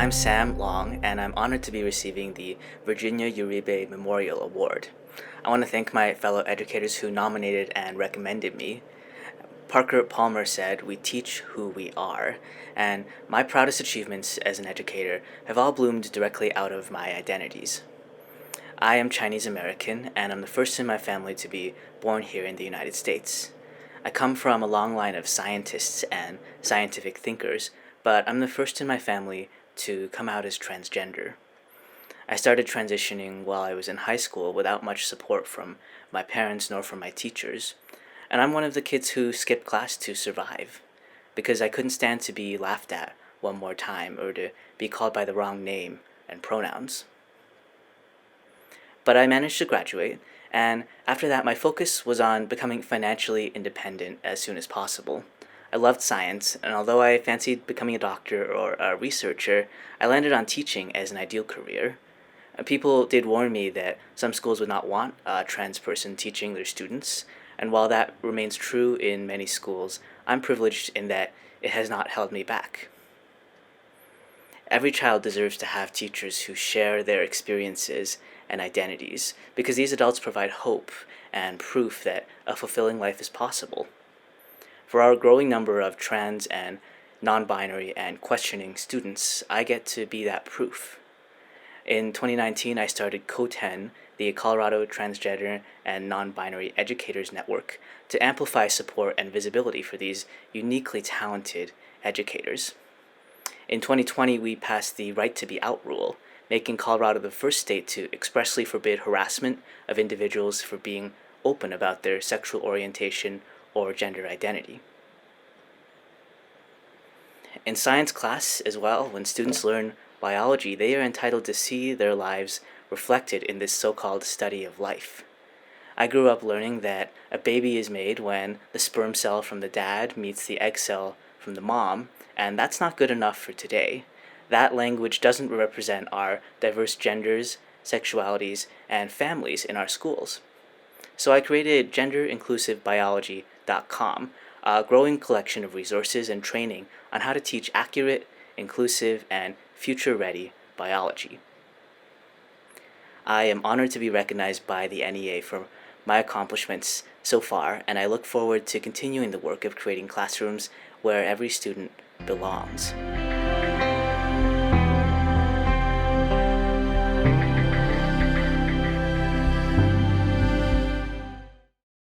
I'm Sam Long, and I'm honored to be receiving the Virginia Uribe Memorial Award. I want to thank my fellow educators who nominated and recommended me. Parker Palmer said, "We teach who we are," and my proudest achievements as an educator have all bloomed directly out of my identities. I am Chinese American, and I'm the first in my family to be born here in the United States. I come from a long line of scientists and scientific thinkers, but I'm the first in my family to come out as transgender. I started transitioning while I was in high school without much support from my parents nor from my teachers, and I'm one of the kids who skipped class to survive, because I couldn't stand to be laughed at one more time or to be called by the wrong name and pronouns. But I managed to graduate, and after that my focus was on becoming financially independent as soon as possible. I loved science, and although I fancied becoming a doctor or a researcher, I landed on teaching as an ideal career. People did warn me that some schools would not want a trans person teaching their students, and while that remains true in many schools, I'm privileged in that it has not held me back. Every child deserves to have teachers who share their experiences and identities, because these adults provide hope and proof that a fulfilling life is possible. For our growing number of trans and non-binary and questioning students, I get to be that proof. In 2019, I started COTEN, the Colorado Transgender and Non-Binary Educators Network, to amplify support and visibility for these uniquely talented educators. In 2020, we passed the Right to Be Out rule, making Colorado the first state to expressly forbid harassment of individuals for being open about their sexual orientation or gender identity. In science class as well, when students learn biology, they are entitled to see their lives reflected in this so-called study of life. I grew up learning that a baby is made when the sperm cell from the dad meets the egg cell from the mom, and that's not good enough for today. That language doesn't represent our diverse genders, sexualities, and families in our schools. So I created genderinclusivebiology.com, a growing collection of resources and training on how to teach accurate, inclusive, and future-ready biology. I am honored to be recognized by the NEA for my accomplishments so far, and I look forward to continuing the work of creating classrooms where every student belongs.